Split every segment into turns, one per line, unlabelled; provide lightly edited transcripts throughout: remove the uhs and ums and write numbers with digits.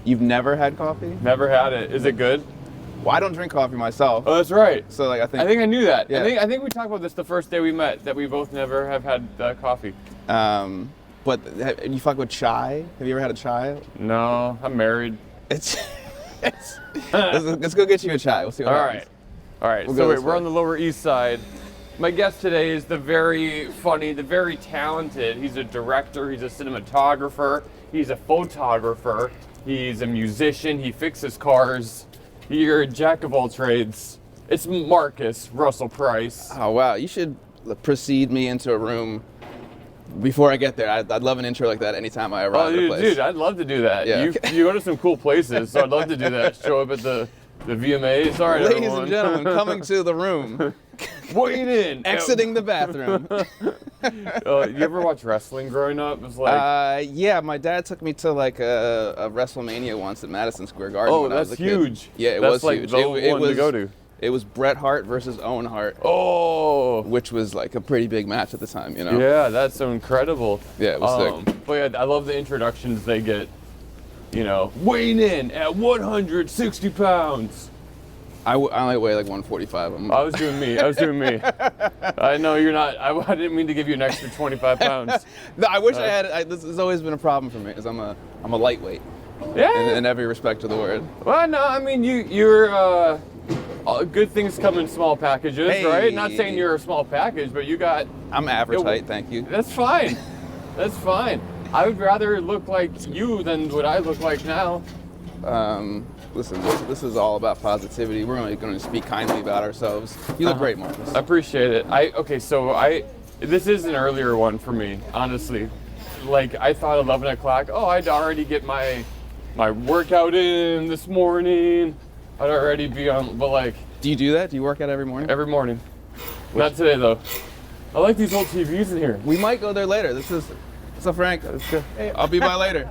You've never had coffee?
Never had it. Is it good?
Well, I don't drink coffee myself.
Oh, that's right.
So like I think
I knew that.
Yeah.
I think we talked about this the first day we met, that we both never have had coffee.
But you fuck with chai? Have you ever had a chai?
No, I'm married.
Let's go get you a chai. We'll see what happens.
All right.
We'll
So
go
we're on the Lower East Side. My guest today is the very funny, the very talented. He's a director. He's a cinematographer. He's a photographer. He's a musician. He fixes cars. You're a jack of all trades. It's Marcus Russell Price.
Oh wow! You should precede me into a room before I get there. I'd love an intro like that anytime I arrive at a place.
Dude, I'd love to do that.
Yeah,
You go to some cool places, so I'd love to do that. Show up at the VMAs. All right,
Ladies
everyone.
and gentlemen, coming to the room.
Wait in.
Exiting the bathroom.
You ever watch wrestling growing up? It was like,
yeah, my dad took me to like a WrestleMania once at Madison Square Garden. When I was
that's
a kid.
huge.
Yeah, it
that's
was
like
huge.
The
It
one
was
to go to.
It was Bret Hart versus Owen Hart.
Oh,
which was like a pretty big match at the time, you know.
Yeah, that's so incredidy.
Yeah, it was sick.
But yeah, I love the introductions they get. You know, weighing in at 160 pounds.
I only weigh like 145.
I was doing me. I know you're not. I didn't mean to give you an extra 25 pounds.
No, I wish I had. This has always been a problem for me, because I'm a lightweight.
Yeah.
In every respect of the word.
Well, no, I mean you're. Good things come in small packages,
Hey.
right? Not saying you're a small package, but you got.
I'm average height, thank you.
That's fine. That's fine. I would rather look like you than what I look like now.
Listen, this is all about positivity. We're only going to speak kindly about ourselves. You look great, Marcus.
I appreciate it. This is an earlier one for me, honestly. Like, I thought 11 o'clock, I'd already get my workout in this morning. I'd already be on, but like...
Do you do that? Do you work out every morning?
Every morning. Not today, though. I like these old TVs in here.
We might go there later. What's up, Frank? Hey, I'll be by later.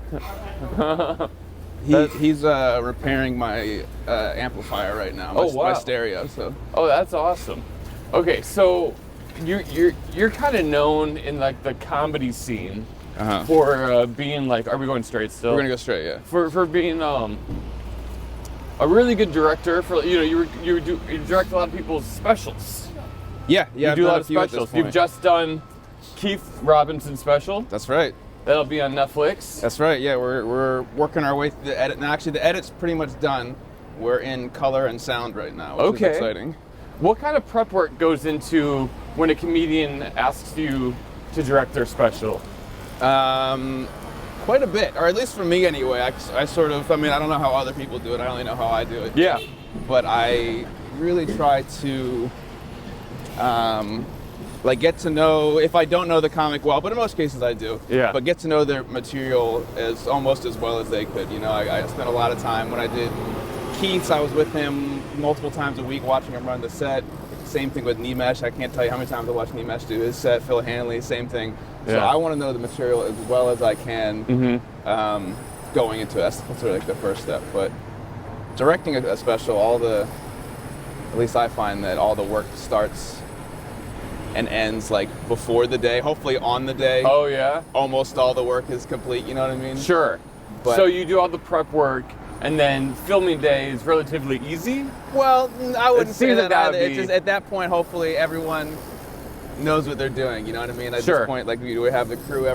He's repairing my amplifier right now. My stereo. So.
Oh, that's awesome. Okay, so you're kind of known in like the comedy scene for being like. Are we going straight still?
We're gonna go straight, yeah.
For being a really good director. For you direct a lot of people's specials.
Yeah.
You do a lot of specials. You've just done Keith Robinson's special.
That's right.
That'll be on Netflix.
That's right. Yeah, we're working our way through the edit. Now, actually, the edit's pretty much done. We're in color and sound right now, which is exciting.
What kind of prep work goes into when a comedian asks you to direct their special?
Quite a bit, or at least for me anyway. I sort of, I don't know how other people do it. I only know how I do it.
Yeah.
But I really try to get to know, if I don't know the comic well, but in most cases I do.
Yeah.
But get to know their material almost as well as they could. I spent a lot of time when I did Keith's. I was with him multiple times a week watching him run the set. Same thing with Nimesh. I can't tell you how many times I watched Nimesh do his set. Phil Hanley, same thing. So
Yeah.
I want to know the material as well as I can going into it. That's sort of like the first step. But directing a special, at least I find that all the work starts and ends like before the day, hopefully on the day.
Oh yeah?
Almost all the work is complete, you know what I mean?
Sure.
But,
so you do all the prep work, and then filming day is relatively easy?
Well, I wouldn't say that either.
Be...
It's just at that point, hopefully everyone knows what they're doing, you know what I mean? At
Sure.
this point, like we have the crew,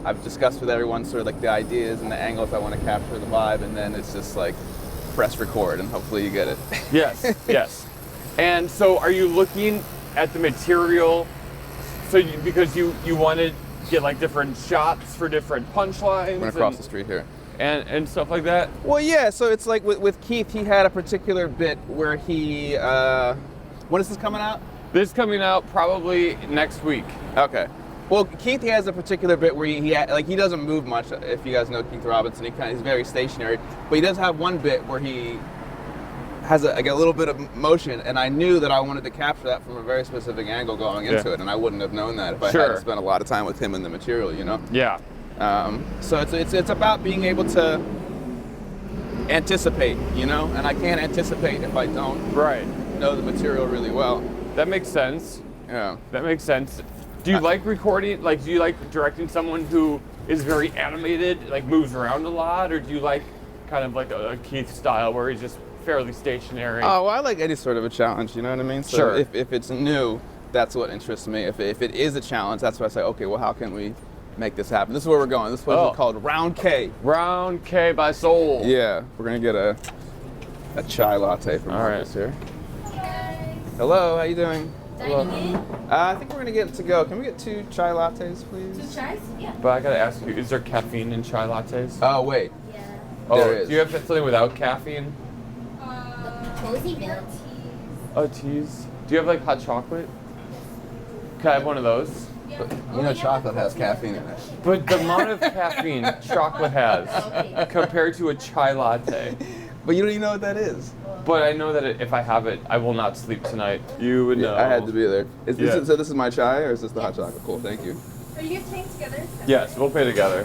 I've discussed with everyone sort of like the ideas and the angles I want to capture, the vibe, and then it's just like press record and hopefully you get it.
Yes, yes. And so are you looking at the material because you want to get like different shots for different punchlines?
I'm gonna cross the street here.
And stuff like that?
Well, yeah, so it's like with Keith, he had a particular bit where he, when is this coming out?
This is coming out probably next week.
Okay. Well, Keith, he has a particular bit where he doesn't move much. If you guys know Keith Robinson, he's very stationary. But he does have one bit where he has a little bit of motion, and I knew that I wanted to capture that from a very specific angle going into it, and I wouldn't have known that if I hadn't spent a lot of time with him in the material, you know?
Yeah.
So it's about being able to anticipate, you know? And I can't anticipate if I don't know the material really well.
That makes sense.
Yeah.
That makes sense. Do you like recording, do you like directing someone who is very animated, like moves around a lot, or do you like kind of like a Keith style where he's just fairly stationary?
Oh, well, I like any sort of a challenge, you know what I mean? So
Sure.
if it's new, that's what interests me. If it is a challenge, that's why I say, okay, well, how can we make this happen? This is where we're going. This place is called Round K.
Round K by Soul.
Yeah, we're gonna get a chai latte from Marcus here. Hello, how you doing?
Hello.
I think we're gonna get it to go. Can we get 2 chai lattes, please?
2 chais? Yeah.
But I gotta ask you, is there caffeine in chai lattes?
Oh, wait.
Yeah.
Oh,
there is.
do you have something without caffeine?
Cozy milk.
Oh, teas. Do you have like hot chocolate? Can I have one of those?
But, you know, chocolate has caffeine in it.
But the amount of caffeine chocolate has compared to a chai latte.
But you don't even know what that is.
But I know that if I have it, I will not sleep tonight. You would know.
I had to be there.
Yeah.
So this is my chai, or is this the hot chocolate? Cool, thank you.
Are you guys paying together?
Yes, we'll pay together.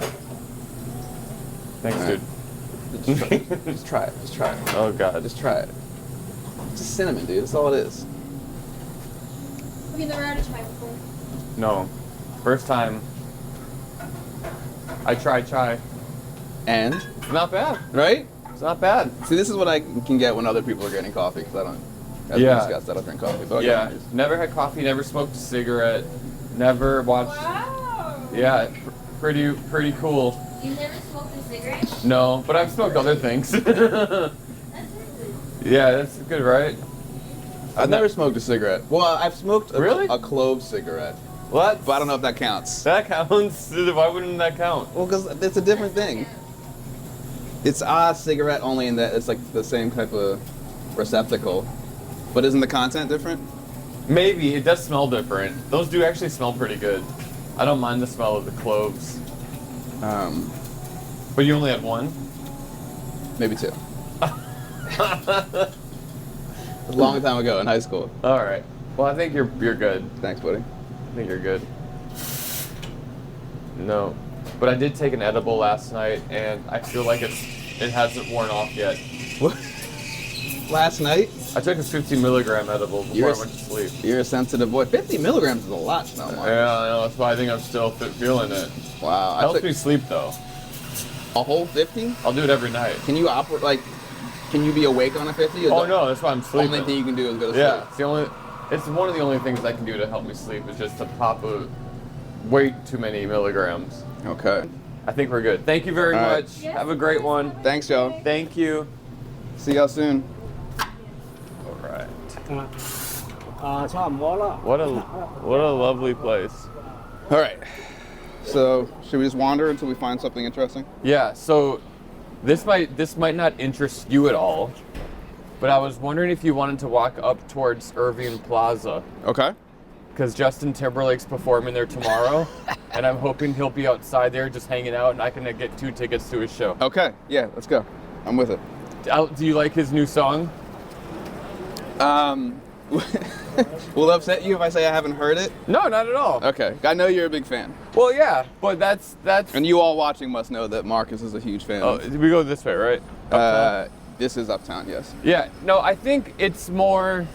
Thanks,
All right.
dude.
Just try it. Just try it.
Oh, God.
Just try it. It's just cinnamon, dude. That's all it is.
Have you never had a chai before?
No. First time I tried chai.
And?
It's not bad.
Right?
It's not bad.
See, this is what I can get when other people are getting coffee, because I don't, as
Yeah.
we discussed, I don't drink coffee. But okay.
Yeah. Never had coffee, never smoked a cigarette, never watched.
Wow.
Yeah, pretty cool.
You've never smoked a cigarette?
No, but I've smoked other things.
That's really good.
Yeah, that's good, right?
I've never smoked a cigarette. Well, I've smoked
Really?
a clove cigarette,
What?
but I don't know if that counts.
That counts. Why wouldn't that count?
Well, because it's a different thing. It's a cigarette only in that it's like the same type of receptacle. But isn't the content different?
Maybe. It does smell different. Those do actually smell pretty good. I don't mind the smell of the cloves. But you only had one?
Maybe 2. A long time ago in high school.
All right. Well, I think you're good.
Thanks, buddy.
I think you're good. No. But I did take an edible last night, and I feel like it hasn't worn off yet.
What? Last night?
I took a 50 milligram edible before I went to sleep.
You're a sensitive boy. 50 milligrams is a lot, no more.
Yeah, I know. That's why I think I'm still feeling it.
Wow. I
Helps
took
me sleep, though.
a whole 50?
I'll do it every night.
Can you operate, like, can you be awake on a 50?
Oh, no, that's why I'm sleeping.
Only thing you can do is go to
Yeah,
sleep.
it's one of the only things I can do to help me sleep is just to pop a way too many milligrams.
Okay.
I think we're good. Thank you very
All right.
much. Have a great one.
Thanks, y'all.
Thank you.
See y'all soon.
All right.
差唔多啦。
What a lovely place.
All right. So, should we just wander until we find something interesting?
Yeah, so this might not interest you at all, but I was wondering if you wanted to walk up towards Irving Plaza,
Okay.
because Justin Timberlake's performing there tomorrow, and I'm hoping he'll be outside there just hanging out, and I can get 2 tickets to his show.
Okay. Yeah, let's go. I'm with it.
Do you like his new song?
Will it upset you if I say I haven't heard it?
No, not at all.
Okay. I know you're a big fan.
Well, yeah, but that's.
And you all watching must know that Marcus is a huge fan.
Oh, we go this way, right? Uptown?
This is Uptown, yes.
Yeah. No, I think it's more.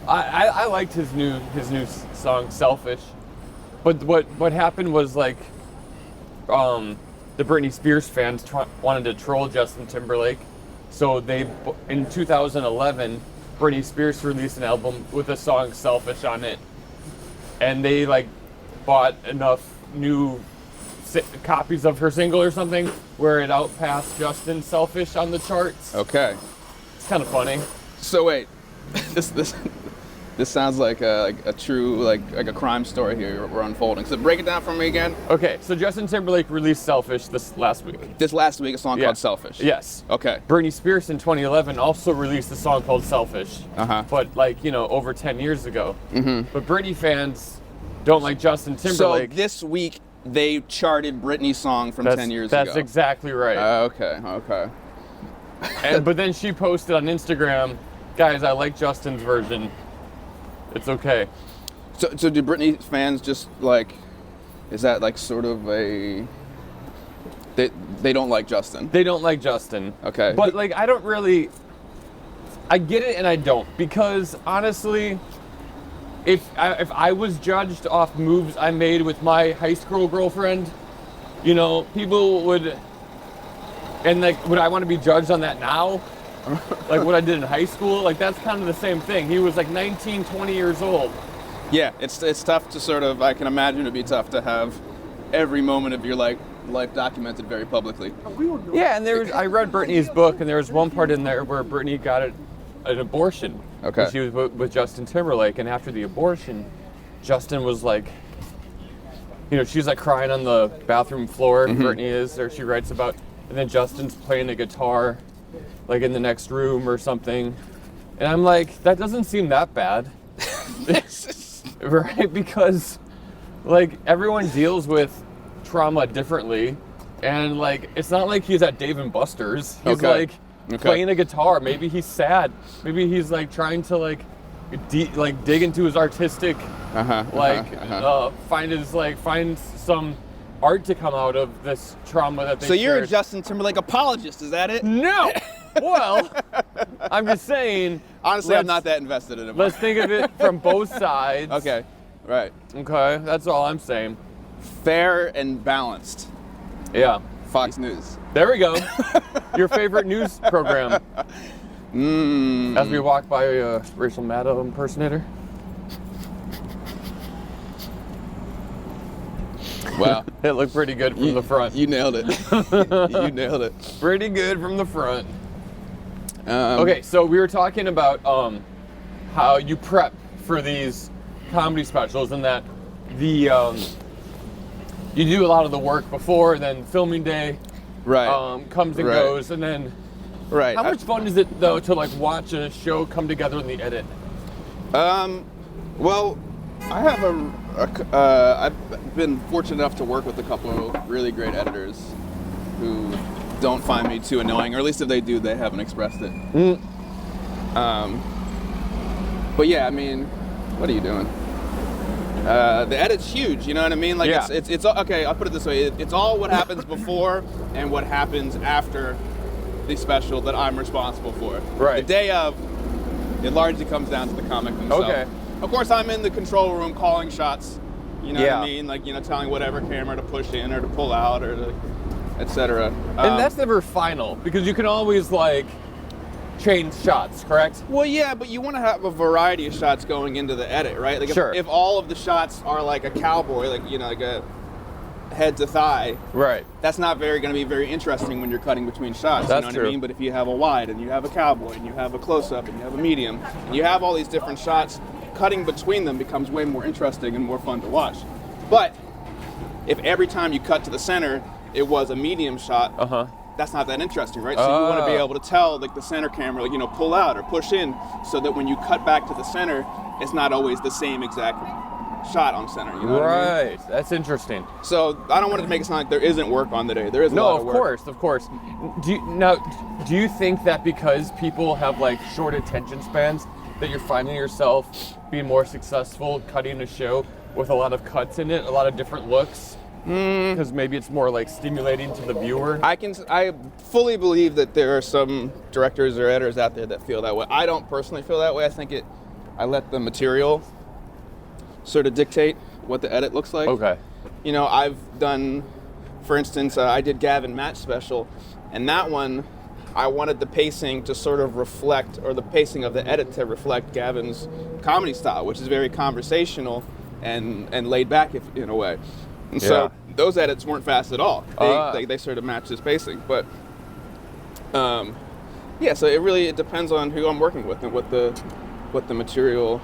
I liked his new song "Selfish," but what happened was like, the Britney Spears fans wanted to troll Justin Timberlake, so in 2011. Britney Spears released an album with the song "Selfish" on it, and they like bought enough new copies of her single or something where it outpassed Justin's "Selfish" on the charts.
Okay.
It's kind of funny.
So wait, this sounds like a true like a crime story here we're unfolding. So break it down for me again.
Okay, so Justin Timberlake released "Selfish" this last week.
This last week, a song
Yeah.
called "Selfish."
Yes.
Okay.
Britney Spears in 2011 also released a song called "Selfish," but like over 10 years ago. Mm-hmm. But Britney fans don't like Justin Timberlake.
So this week they charted Britney's song from 10 years ago.
That's exactly right.
Okay.
But then she posted on Instagram, guys, I like Justin's version. It's okay.
So do Britney fans just like, is that like sort of a, they don't like Justin?
They don't like Justin.
Okay.
But like, I get it and I don't, because honestly, if I was judged off moves I made with my high school girlfriend, people would And like, would I want to be judged on that now? Like what I did in high school? Like that's kind of the same thing. He was like 19, 20 years old.
Yeah, it's tough to sort of, I can imagine it'd be tough to have every moment of your life documented very publicly.
Yeah, and I read Brittany's book, and there was one part in there where Brittany got an abortion.
Okay.
And she was with Justin Timberlake, and after the abortion, Justin was like, she's like crying on the bathroom floor, Brittany is, or she writes about, and then Justin's playing the guitar, like in the next room or something. And I'm like, that doesn't seem that bad. Right? Because like everyone deals with trauma differently, and like it's not like he's at Dave and Buster's. He's like playing a guitar. Maybe he's sad. Maybe he's like trying to like dig into his artistic find some art to come out of this trauma that they
So you're
shared.
a Justin Timberlake apologist, is that it?
No. Well, I'm just saying.
Honestly, I'm not that invested in it.
Let's think of it from both sides.
Okay, right.
Okay, that's all I'm saying.
Fair and balanced.
Yeah.
Fox News.
There we go. Your favorite news program. As we walk by a Rachel Maddow impersonator.
Wow.
It looked pretty good from the front.
You nailed it. You nailed it.
Pretty good from the front. Okay, so we were talking about how you prep for these comedy specials, and that you do a lot of the work before, and then filming day comes and goes, and then how much fun is it though to like watch a show come together in the edit?
Well, I have I've been fortunate enough to work with a couple of really great editors who don't find me too annoying, or at least if they do, they haven't expressed it. But yeah, I mean, what are you doing? The edit's huge, you know what I mean? Like it's okay, I'll put it this way. It's all what happens before and what happens after the special that I'm responsible for.
Right.
The day of, it largely comes down to the comic himself.
Okay.
Of course, I'm in the control room calling shots, you know what I mean? Like, telling whatever camera to push in or to pull out or to, etc.
And that's never final, because you can always like change shots, correct?
Well, yeah, but you want to have a variety of shots going into the edit, right? Like if all of the shots are like a cowboy, like like a head to thigh,
right?
That's not going to be very interesting when you're cutting between shots.
That's
you know what I mean? But if you have a wide and you have a cowboy and you have a close up and you have a medium and you have all these different shots, cutting between them becomes way more interesting and more fun to watch. But if every time you cut to the center, it was a medium shot. That's not that interesting, right? So you want to be able to tell, like the center camera, pull out or push in, so that when you cut back to the center, it's not always the same exact shot on center. You know what I mean?
That's interesting.
So I don't want it to make it sound like there isn't work on the day. There is a lot of work.
Of course. Do you think that because people have like short attention spans, that you're finding yourself being more successful cutting a show with a lot of cuts in it, a lot of different looks? Because maybe it's more like stimulating to the viewer.
I fully believe that there are some directors or editors out there that feel that way. I don't personally feel that way. I think I let the material sort of dictate what the edit looks like.
Okay.
I've done, for instance, I did Gavin Match special, and that one, I wanted the pacing to sort of reflect, or the pacing of the edit to reflect Gavin's comedy style, which is very conversational and laid back in a way. And so those edits weren't fast at all. They sort of matched his pacing. But so it depends on who I'm working with and what the material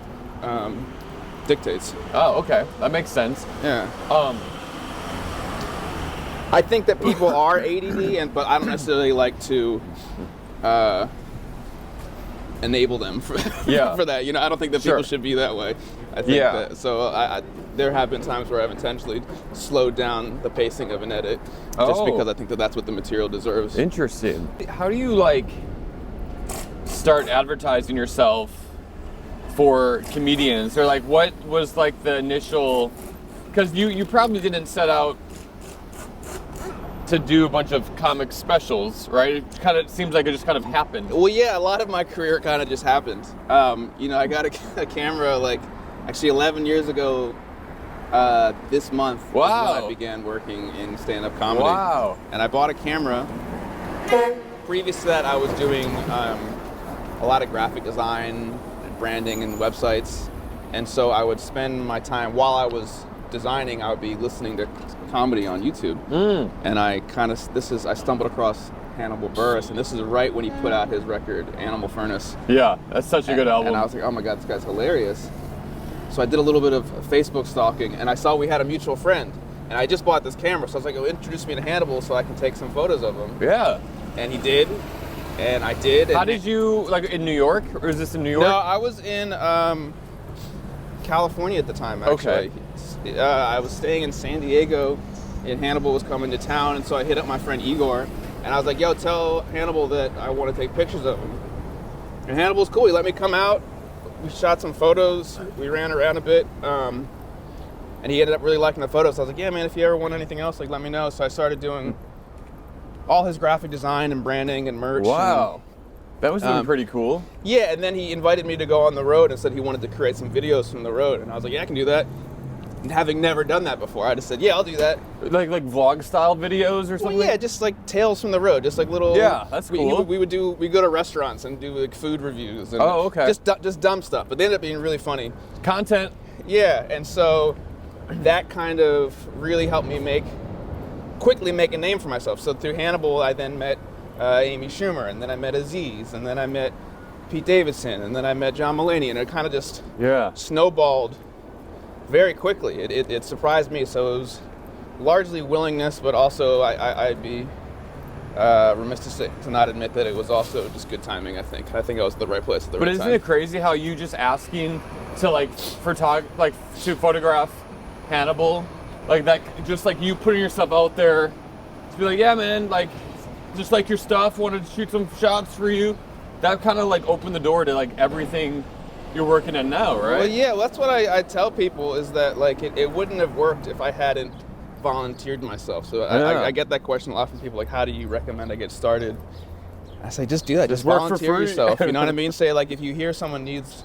dictates.
Oh, okay. That makes sense.
Yeah. I think that people are ADD, but I don't necessarily like to enable them for that. I don't think that people should be that way. I think that, so there have been times where I've intentionally slowed down the pacing of an edit just because I think that that's what the material deserves.
Interesting. How do you like start advertising yourself for comedians, or like what was like the initial? Because you probably didn't set out to do a bunch of comic specials, right? It kind of seems like it just kind of happened.
Well, yeah, a lot of my career kind of just happened. I got a camera like actually 11 years ago. This month was when I began working in stand-up comedy.
Wow.
And I bought a camera, Previous to that, I was doing a lot of graphic design, branding, and websites. And so I would spend my time, while I was designing, I would be listening to comedy on YouTube. And I stumbled across Hannibal Buress, and this is right when he put out his record, Animal Furnace.
Yeah, that's such a good album.
And I was like, oh my God, this guy's hilarious. So I did a little bit of Facebook stalking, and I saw we had a mutual friend. And I just bought this camera, so I was like, oh, introduce me to Hannibal so I can take some photos of him.
Yeah.
And he did, and I did.
How did you, like in New York, or is this in New York?
No, I was in California at the time, actually. Okay. I was staying in San Diego, and Hannibal was coming to town, and so I hit up my friend Igor, and I was like, yo, tell Hannibal that I want to take pictures of him. And Hannibal's cool. He let me come out. We shot some photos. We ran around a bit. And he ended up really liking the photos. So I was like, yeah, man, if you ever want anything else, like, let me know. So I started doing all his graphic design and branding and merch.
Wow. That was pretty cool.
Yeah, and then he invited me to go on the road and said he wanted to create some videos from the road. And I was like, yeah, I can do that. And having never done that before, I just said, yeah, I'll do that.
Like vlog style videos or something?
Well, yeah, just like tales from the road, just like little.
Yeah, that's cool.
We go to restaurants and do like food reviews. And
okay.
Just dumb stuff, but they ended up being really funny.
Content.
Yeah, and so that kind of really helped me quickly make a name for myself. So through Hannibal, I then met Amy Schumer, and then I met Aziz, and then I met Pete Davidson, and then I met John Mulaney, and it kind of just snowballed very quickly. It surprised me. So it was largely willingness, but also I'd be remiss to not admit that it was also just good timing. I think I was at the right place at the right time.
But isn't it crazy how you just asking to to photograph Hannibal, like that, just like you putting yourself out there to be like, yeah, man, like just like your stuff, wanted to shoot some shots for you. That kind of like opened the door to like everything you're working on now, right?
Well, yeah, that's what I tell people, is that like it wouldn't have worked if I hadn't volunteered myself. So I get that question a lot from people, like, how do you recommend I get started? I say, just do that. Just volunteer yourself. You know what I mean? Say, like, if you hear someone needs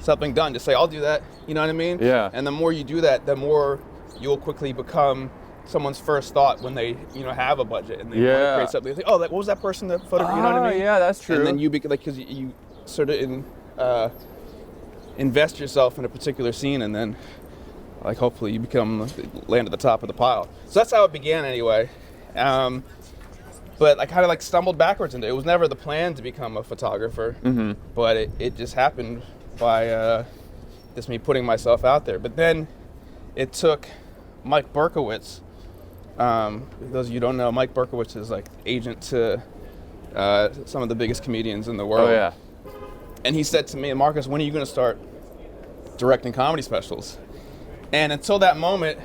something done, just say, I'll do that. You know what I mean?
Yeah.
And the more you do that, the more you'll quickly become someone's first thought when they, have a budget and they want to create something. They think, oh, what was that person that photographed? You know what I mean?
Yeah, that's true.
And then you because you sort of invest yourself in a particular scene, and then like hopefully you land at the top of the pile. So that's how it began anyway. But I kind of like stumbled backwards into it. It was never the plan to become a photographer, but it just happened by just me putting myself out there. But then it took Mike Berkowtiz. Those of you who don't know, Mike Berkowtiz is like agent to some of the biggest comedians in the world.
Oh yeah.
And he said to me, Marcus, when are you going to start directing comedy specials? And until that moment,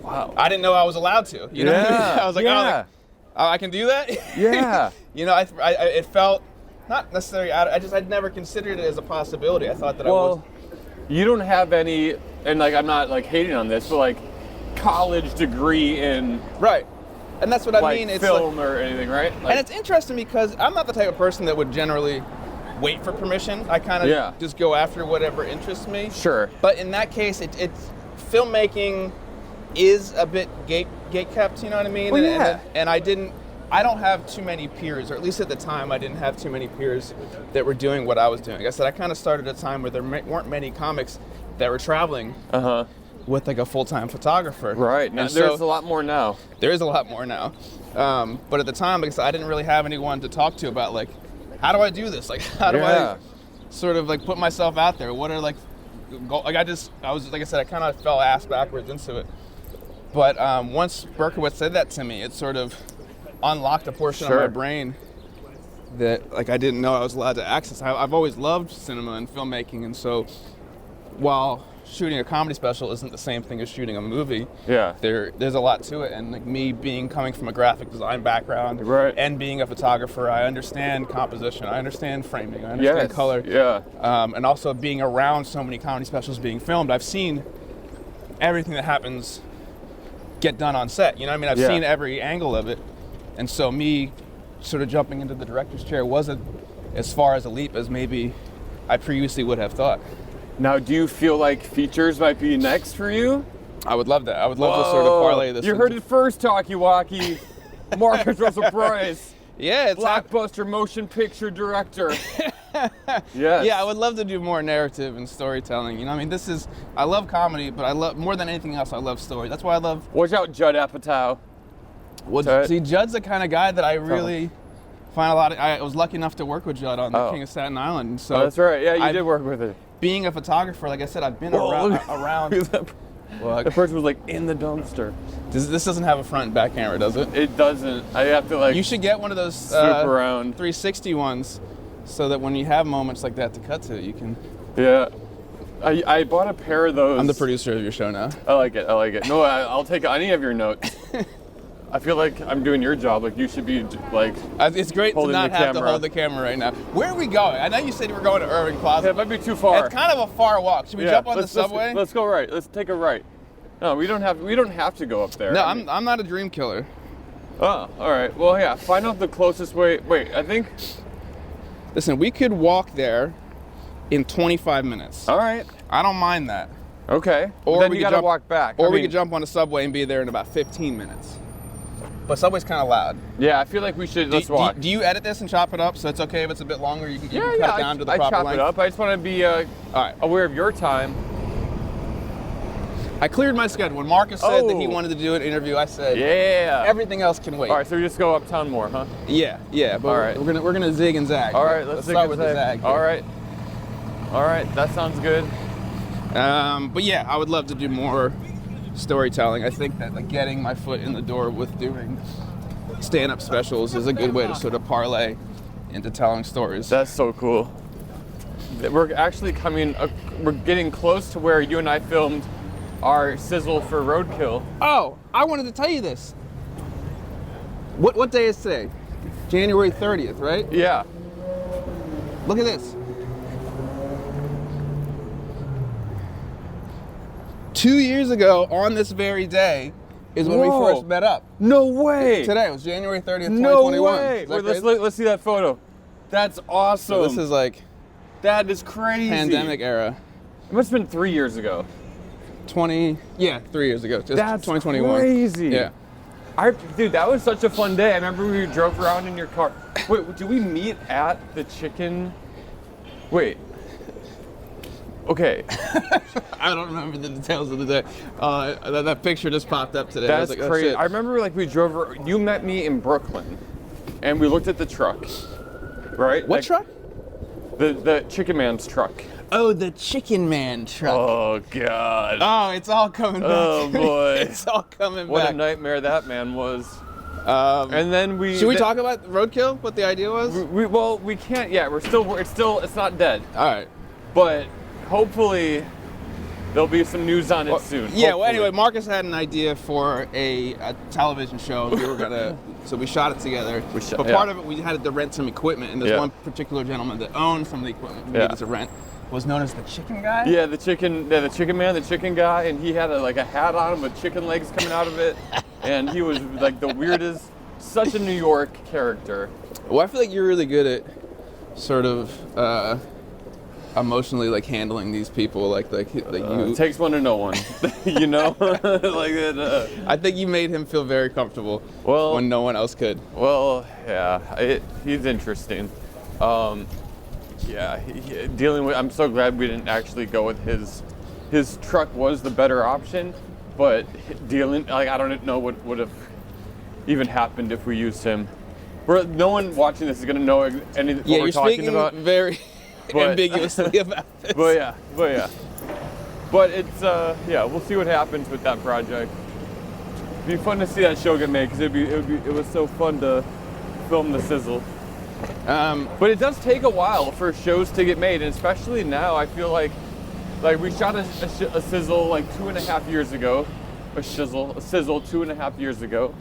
wow,
I didn't know I was allowed to. You know what I mean? I was like, oh, I can do that?
Yeah.
It felt not necessarily I'd never considered it as a possibility. I thought that I was.
You don't have any, and like I'm not like hating on this, but like college degree in
right. And that's what I mean. It's
film
like,
or anything, right? Like,
and it's interesting because I'm not the type of person that would generally wait for permission. I kind of just go after whatever interests me.
Sure.
But in that case, it's filmmaking is a bit gate kept. You know what I mean?
Well,
and I don't have too many peers, or at least at the time, I didn't have too many peers that were doing what I was doing. Like I said, I kind of started at a time where there weren't many comics that were traveling with like a full-time photographer.
Right. Now there's a lot more now.
There is a lot more now. But at the time, like I said, I didn't really have anyone to talk to about like, how do I do this? Like, how do I sort of like put myself out there? What are like I was like I said, I kind of fell ass backwards into it. But once Berkowitz said that to me, it sort of unlocked a portion of my brain that like I didn't know I was allowed to access. I've always loved cinema and filmmaking, and so while shooting a comedy special isn't the same thing as shooting a movie, there's a lot to it. And like me coming from a graphic design background and being a photographer, I understand composition, I understand framing, I understand color, and also being around so many comedy specials being filmed, I've seen everything that happens get done on set. You know what I mean? I've seen every angle of it. And so me sort of jumping into the director's chair wasn't as far as a leap as maybe I previously would have thought.
Now, do you feel like features might be next for you?
I would love that. I would love to sort of parlay this.
You heard it first, Talkie Walkie. Marcus Russell Price.
Yeah, it's
Blockbuster motion picture director. Yes.
Yeah, I would love to do more narrative and storytelling. You know, I mean, I love comedy, but I love, more than anything else, I love story. That's why I love.
Watch out, Judd Apatow.
Well, see, Judd's the kind of guy that I really find a lot of. I was lucky enough to work with Judd on The King of Staten Island. So
that's right. Yeah, you did work with it.
Being a photographer, like I said, I've been around.
The person was like in the dumpster.
This doesn't have a front and back camera, does it?
It doesn't. I have to like.
You should get one of those
swoop around
360 ones, so that when you have moments like that to cut to, you can.
Yeah. I bought a pair of those.
I'm the producer of your show now.
I like it. No, I'll take any of your notes. I feel like I'm doing your job. Like you should be like.
It's great to not have to hold the camera right now. Where are we going? I know you said we were going to Irving Plaza.
Yeah, it might be too far.
It's kind of a far walk. Should we jump on the subway?
Let's go right. Let's take a right. No, we don't have to go up there.
No, I'm not a dream killer.
Oh, all right. Well, yeah. Find out the closest way. Wait, I think.
Listen, we could walk there in 25 minutes.
All right.
I don't mind that.
Okay.
Or
then you gotta walk back.
Or we could jump on a subway and be there in about 15 minutes. But Subway's kind of loud.
Yeah, I feel like we should. Let's walk.
Do you edit this and chop it up so it's okay if it's a bit longer? You can cut it down to the proper length?
I chop it up. I just want to be aware of your time.
I cleared my schedule. When Marcus said that he wanted to do an interview, I said,
yeah.
Everything else can wait.
All right, so we just go uptown more, huh?
Yeah. But
all right.
we're gonna zig and zag.
All right, let's
start with the zag.
All right, that sounds good.
But yeah, I would love to do more storytelling. I think that like getting my foot in the door with doing stand-up specials is a good way to sort of parlay into telling stories.
That's so cool. We're actually we're getting close to where you and I filmed our sizzle for Roadkill.
Oh, I wanted to tell you this. What day is today? January 30th, right?
Yeah.
Look at this. 2 years ago, on this very day, is when we first met up.
No way!
Today, it was January 30th, 2021.
No way! Wait, let's see that photo. That's awesome.
So this is like...
That is crazy.
Pandemic era.
It must have been 3 years ago.
3 years ago. Just
That's
2021.
Crazy.
Yeah.
Dude, that was such a fun day. I remember we drove around in your car. Wait, did we meet at the chicken? Wait. Okay.
I don't remember the details of the day. That picture just popped up today.
That's
I was like,
crazy.
Oh, shit.
I remember like we drove. You met me in Brooklyn, and we looked at the truck. Right?
What truck?
The Chicken Man's truck.
Oh, the Chicken Man truck.
Oh God.
Oh, it's all coming back.
Oh boy.
It's all coming back.
What a nightmare that man was. And then
should we talk about Roadkill? What the idea was?
We can't yet. It's not dead.
All right.
But hopefully there'll be some news on it soon.
Yeah.
Hopefully.
Well, anyway, Marcus had an idea for a television show. We were gonna, so we shot it together. But part of it, we had to rent some equipment, and this one particular gentleman that owned some of the equipment we needed to rent was known as the Chicken Guy.
Yeah, the Chicken Man, the Chicken Guy, and he had a hat on with chicken legs coming out of it, and he was like the weirdest, such a New York character.
Well, I feel like you're really good at sort of emotionally like handling these people, like you.
It takes one to know one, you know. Like that.
I think you made him feel very comfortable.
Well,
when no one else could.
Well, yeah, he's interesting. Yeah, dealing with. I'm so glad we didn't actually go with his truck was the better option, but dealing like I don't know what would have even happened if we used him. No one watching this is gonna know anything what we're talking about.
Very ambiguously about this.
But yeah. But it's we'll see what happens with that project. It'd be fun to see that show get made because it was so fun to film the sizzle. But it does take a while for shows to get made, and especially now, I feel like we shot a sizzle like 2.5 years ago, a sizzle 2.5 years ago,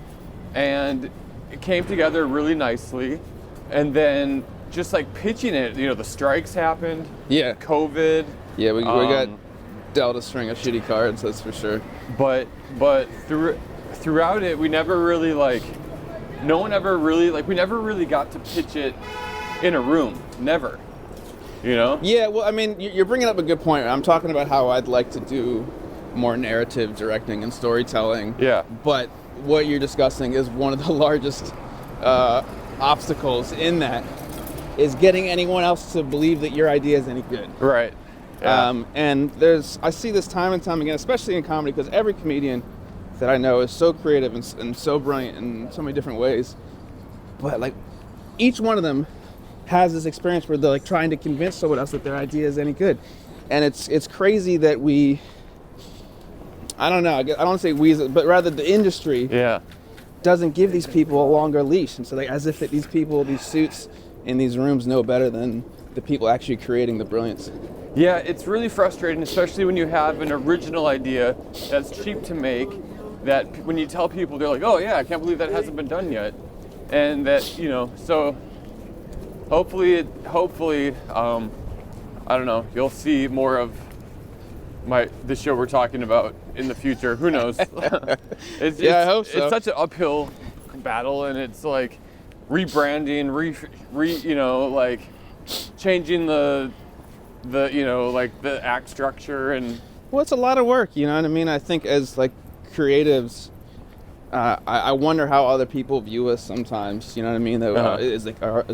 and it came together really nicely, and then just like pitching it, the strikes happened. Yeah. COVID.
Yeah, we got dealt a string of shitty cards, that's for sure.
But throughout it, we never really we never really got to pitch it in a room. Never.
Yeah, well, I mean, you're bringing up a good point. I'm talking about how I'd like to do more narrative directing and storytelling.
Yeah.
But what you're discussing is one of the largest obstacles in that is getting anyone else to believe that your idea is any good.
Right. Yeah.
And I see this time and time again, especially in comedy, because every comedian that I know is so creative and so brilliant in so many different ways. But like each one of them has this experience where they're like trying to convince someone else that their idea is any good. And it's crazy that I don't know, I don't want to say we, but rather the industry doesn't give these people a longer leash. And so like as if that these people, these suits in these rooms know better than the people actually creating the brilliance.
Yeah, it's really frustrating, especially when you have an original idea that's cheap to make, that when you tell people, they're like, oh yeah, I can't believe that hasn't been done yet. And that, you know, so hopefully, I don't know, you'll see more of the show we're talking about in the future. Who knows? I
hope so.
It's such an uphill battle, and it's like rebranding, you know, like changing the you know, like the act structure. And
well, it's a lot of work, you know what I mean? I think as like creatives, I wonder how other people view us sometimes, you know what I mean? That is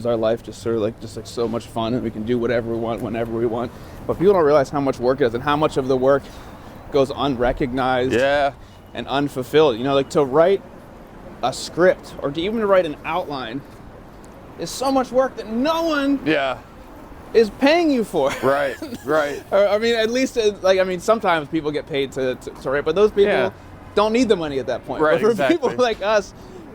our life just sort of like so much fun and we can do whatever we want whenever we want. But people don't realize how much work it is and how much of the work goes unrecognized and unfulfilled. You know, like to write a script or to even write an outline is so much work that no one is paying you for.
Right.
I mean, at least sometimes people get paid to write, but those people don't need the money at that point.
Right,
but for people like us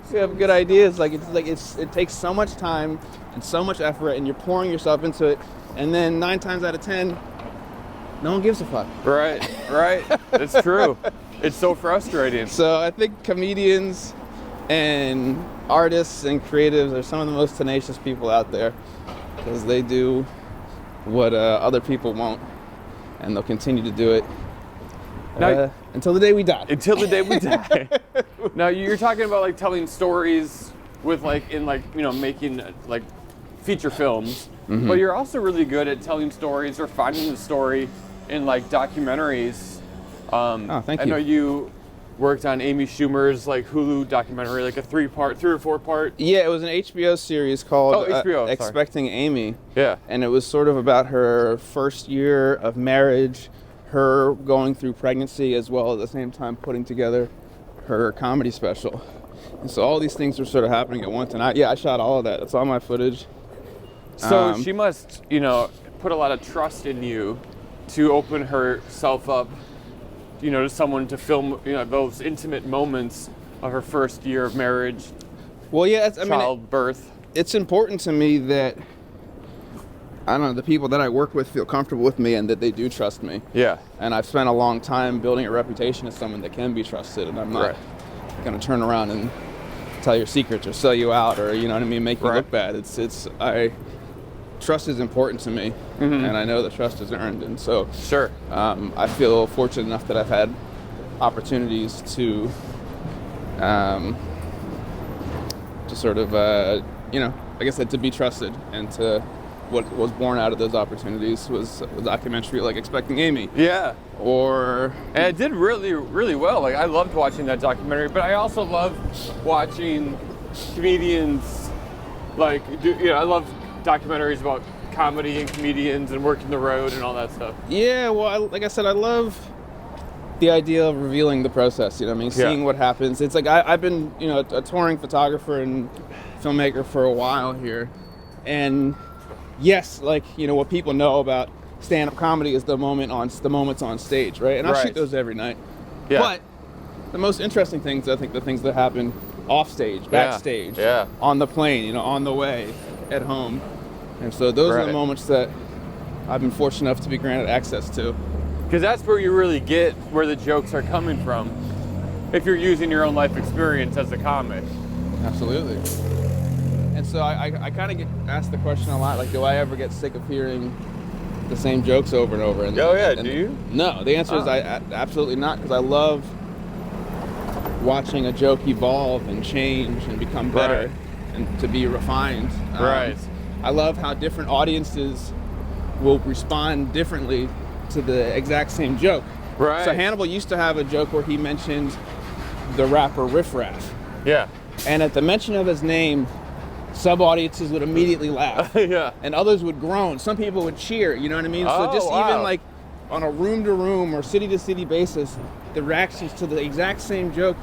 who have good ideas, it takes so much time and so much effort, and you're pouring yourself into it, and then 9 times out of 10, no one gives a fuck.
Right. It's true. It's so frustrating.
So I think comedians and artists and creatives are some of the most tenacious people out there, because they do what other people won't, and they'll continue to do it until the day we die.
Until the day we die. Now you're talking about like telling stories with like in like, you know, making like feature films, but you're also really good at telling stories or finding the story in like documentaries.
Thank you.
I know you worked on Amy Schumer's like Hulu documentary, like a 3 or 4 part.
Yeah, it was an HBO series called Expecting Amy.
Yeah.
And it was sort of about her first year of marriage, her going through pregnancy, as well at the same time putting together her comedy special. And so all these things were sort of happening at once. And I shot all of that. That's all my footage.
So she must, you know, put a lot of trust in you to open herself up, you know, to someone to film, you know, those intimate moments of her first year of marriage.
Well, yeah,
childbirth.
It's important to me that, I don't know, the people that I work with feel comfortable with me and that they do trust me.
Yeah.
And I've spent a long time building a reputation as someone that can be trusted, and I'm not going to turn around and tell your secrets or sell you out or, you know what I mean, make you look bad. Trust is important to me, and I know that trust is earned, and so I feel fortunate enough that I've had opportunities to sort of, you know, like I said, to be trusted, and to what was born out of those opportunities was a documentary like Expecting Amy.
Yeah.
And
it did really, really well. Like I loved watching that documentary, but I also love watching comedians like I love documentaries about comedy and comedians and working the road and all that stuff.
Yeah, well, like I said, I love the idea of revealing the process, you know what I mean? Seeing what happens. It's like I've been, you know, a touring photographer and filmmaker for a while here. And yes, like, you know, what people know about stand-up comedy is the moments on stage, right? And I shoot those every night. Yeah. But the most interesting things, I think, the things that happen off stage, backstage, on the plane, you know, on the way, at home. And so those are the moments that I've been fortunate enough to be granted access to.
Because that's where you really get where the jokes are coming from, if you're using your own life experience as a comic.
Absolutely. And so I kind of get asked the question a lot, like, do I ever get sick of hearing the same jokes over and over? And,
do you?
No, the answer is absolutely not, because I love watching a joke evolve and change and become better and to be refined. I love how different audiences will respond differently to the exact same joke.
Right.
So Hannibal used to have a joke where he mentioned the rapper Riff Raff.
Yeah.
And at the mention of his name, Sub audiences would immediately laugh.
Yeah.
And others would groan. Some people would cheer, you know what I mean?
Oh,
So just
wow.
even like on a room to room or city to city basis, the reactions to the exact same joke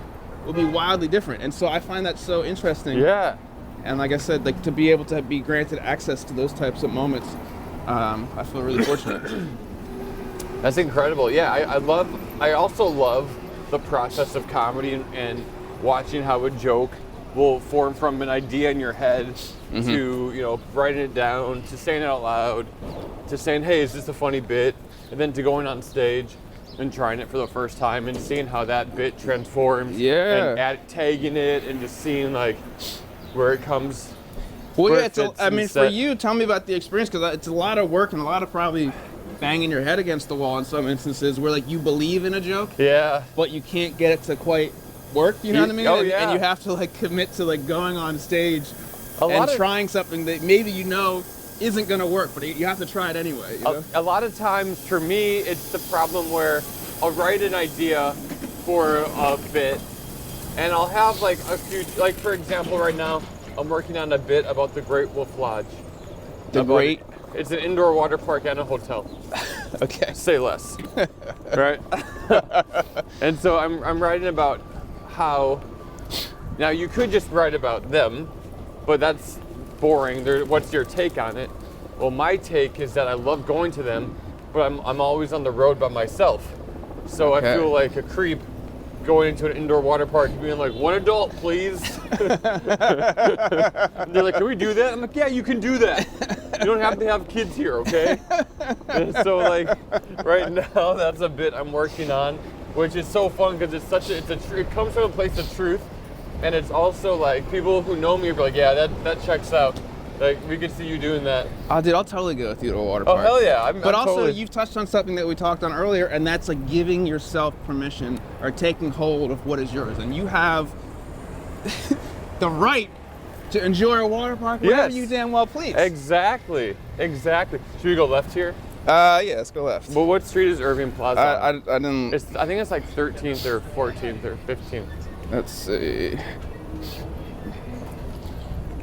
will be wildly different. And so I find that so interesting.
Yeah.
And like I said, like to be able to be granted access to those types of moments, I feel really fortunate.
That's incredible. Yeah, I also love the process of comedy and watching how a joke will form from an idea in your head to, you know, writing it down, to saying it out loud, to saying, hey, is this a funny bit? And then to going on stage and trying it for the first time and seeing how that bit transforms.
Yeah.
And tagging it and just seeing like where it comes.
Well,
where
yeah,
it fits
I
in
mean,
set.
for you, tell me about the experience, because it's a lot of work and a lot of probably banging your head against the wall in some instances where like you believe in a joke,
Yeah.
but you can't get it to quite work, you know what I mean?
Oh,
and,
yeah.
and you have to like commit to like going on stage
lot
and
of-
trying something that maybe you know isn't going to work, but you have to try it anyway, you know?
A lot of times for me, it's the problem where I'll write an idea for a bit and I'll have like a few, like for example, right now, I'm working on a bit about the Great Wolf Lodge. It's an indoor water park and a hotel.
Okay.
Say less. Right? And so I'm writing about how, now you could just write about them, but that's boring. What's your take on it? Well, my take is that I love going to them, but I'm always on the road by myself. So
Okay.
I feel like a creep going into an indoor water park and being like, one adult, please. They're like, can we do that? I'm like, yeah, you can do that. You don't have to have kids here, okay? And so like, right now, that's a bit I'm working on, which is so fun because it comes from a place of truth. And it's also like, people who know me are like, yeah, that checks out. Like, we could see you doing that.
Oh, dude, I'll totally go with you to a water
Oh,
park.
hell yeah.
But also,
totally...
you've touched on something that we talked on earlier, and that's like giving yourself permission or taking hold of what is yours. And you have the right to enjoy a water park whenever
Yes.
you damn well please.
Exactly. Should we go left here?
Yeah, let's go left.
Well, what street is Irving Plaza on?
I didn't.
I think it's like 13th or 14th or 15th.
Let's see.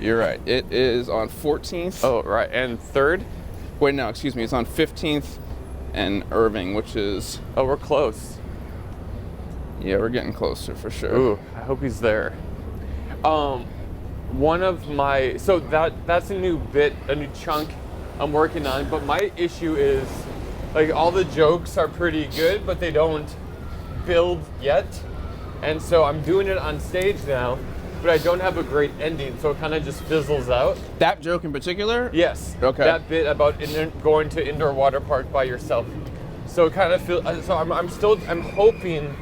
You're right. It is on 14th.
Oh, right. And 3rd?
Wait, no, excuse me. It's on 15th and Irving, which is.
Oh, we're close.
Yeah, we're getting closer for sure.
Ooh, I hope he's there. One of my, so that's a new bit, a new chunk I'm working on, but my issue is like all the jokes are pretty good, but they don't build yet. And so I'm doing it on stage now, but I don't have a great ending, so it kind of just fizzles out.
That joke in particular?
Yes.
Okay.
That bit about going to indoor water park by yourself. So it kind of feels. So I'm hoping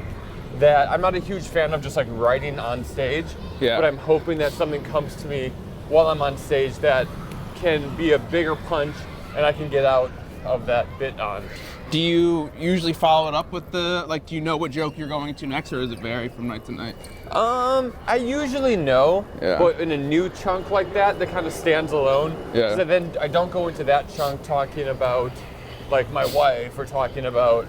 that I'm not a huge fan of just like writing on stage.
Yeah.
But I'm hoping that something comes to me while I'm on stage that can be a bigger punch, and I can get out of that bit on.
Do you usually follow it up with do you know what joke you're going to next, or does it vary from night to night?
I usually know,
Yeah.
but in a new chunk like that kind of stands alone.
Yeah.
So then I don't go into that chunk talking about like my wife or talking about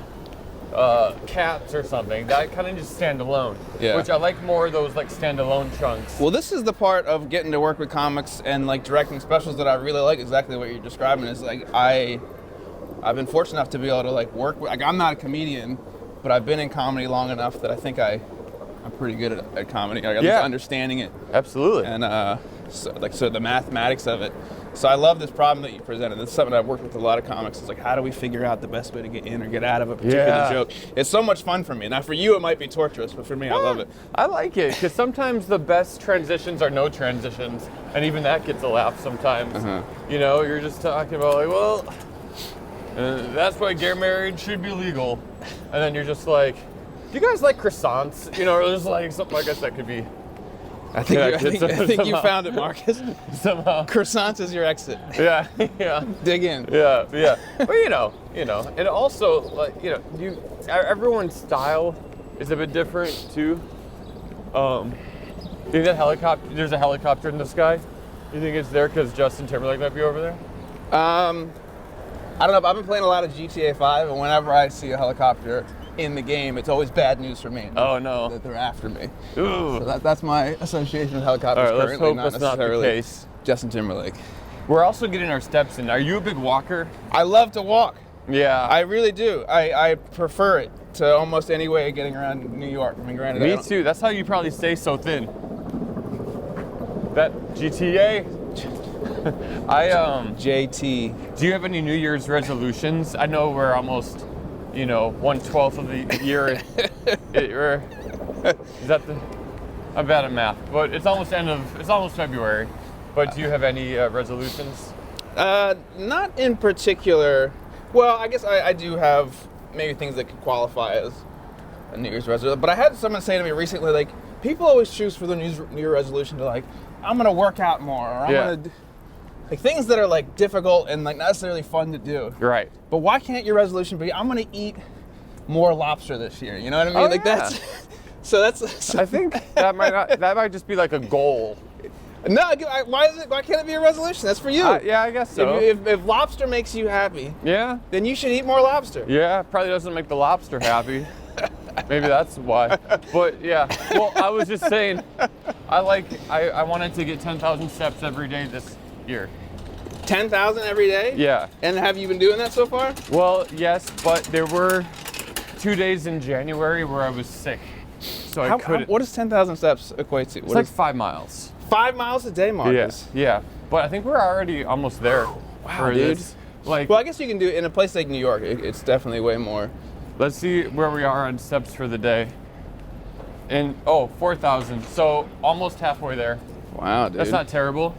cats or something. That kind of just stand alone.
Yeah.
Which I like more of those like standalone chunks.
Well, this is the part of getting to work with comics and like directing specials that I really like. Exactly what you're describing is like I've been fortunate enough to be able to like work with. Like I'm not a comedian, but I've been in comedy long enough that I think I'm pretty good at comedy. Like, I'm
Yeah.
just understanding it
Absolutely.
and so the mathematics of it. So I love this problem that you presented. This is something I've worked with a lot of comics. It's like, how do we figure out the best way to get in or get out of a particular
Yeah.
joke? It's so much fun for me. Now for you, it might be torturous, but for me, I love it.
I like it because sometimes the best transitions are no transitions, and even that gets a laugh sometimes.
Uh-huh.
You know, you're just talking about like, well, that's why gay marriage should be legal, and then you're just like, do you guys like croissants? You know, or just like something like that could be.
I think,
Yeah,
I think you
somehow.
found it, Marcus.
Somehow.
Croissants is your exit.
Yeah, yeah.
Dig in.
Yeah. But you know, and also like everyone's style is a bit different too. Think that helicopter? There's a helicopter in the sky. You think it's there because Justin Timberlake might be over there?
I don't know. But I've been playing a lot of GTA 5, and whenever I see a helicopter in the game, it's always bad news for me.
Oh no.
That they're after me.
Ooh.
So that's my association with helicopters
All right, let's
currently,
hope
not
that's not the
necessarily
case.
Justin Timberlake.
We're also getting our steps in. Are you a big walker?
I love to walk.
Yeah.
I really do. I prefer it to almost any way of getting around New York. I mean, granted,
Me too. That's how you probably stay so thin. That GTA.
JT.
Do you have any New Year's resolutions? I know we're almost, 1/12 of the year. Is that the? I'm bad at math, but it's almost February. But do you have any resolutions?
Not in particular. Well, I guess I do have maybe things that could qualify as a New Year's resolution. But I had someone say to me recently, like, people always choose for the New Year resolution to, like, I'm going to work out more, or I'm going to, like, things that are, like, difficult and, like, not necessarily fun to do.
Right.
But why can't your resolution be, I'm going to eat more lobster this year? You know what I mean?
Oh,
like,
yeah.
that's, so that's.
I think that might just be like a goal.
No, why can't it be a resolution? That's for you.
Yeah, I guess so.
If lobster makes you happy,
Yeah.
then you should eat more lobster.
Yeah, probably doesn't make the lobster happy. Maybe that's why. But yeah, well, I was just saying, I wanted to get 10,000 steps every day this year.
10,000 every day?
Yeah.
And have you been doing that so far?
Well, yes, but there were 2 days in January where I was sick, so I couldn't.
What does 10,000 steps equate to?
It's like 5 miles.
5 miles a day, Marcus?
Yeah. But I think we're already almost there.
Wow, dude.
This. Like,
well, I guess you can do it in a place like New York. It's definitely way more.
let's see where we are on steps for the day. And 4,000. So almost halfway there.
Wow, dude.
That's not terrible.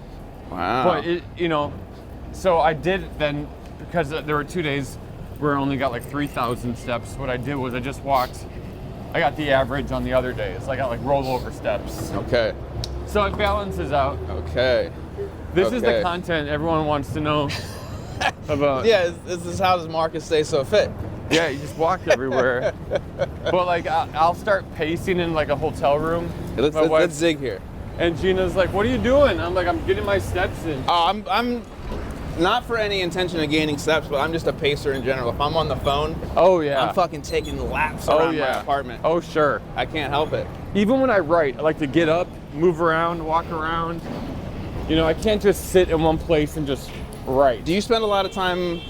Wow.
But so I did then, because there were 2 days where I only got like 3,000 steps. What I did was I just walked. I got the average on the other days. I got like rollover steps.
Okay.
So it balances out.
Okay.
This is the
Okay.
content everyone wants to know about.
Yeah, this is how does Marcus stay so fit?
Yeah, you just walk everywhere. But like, I'll start pacing in like a hotel room.
Let's zig here.
And Gina's like, "What are you doing?" I'm like, "I'm getting my steps in."
I'm not for any intention of gaining steps, but I'm just a pacer in general. If I'm on the phone,
Oh yeah.
I'm fucking taking laps around my apartment.
Oh sure.
I can't help it.
Even when I write, I like to get up, move around, walk around. I can't just sit in one place and just write.
Do you spend a lot of time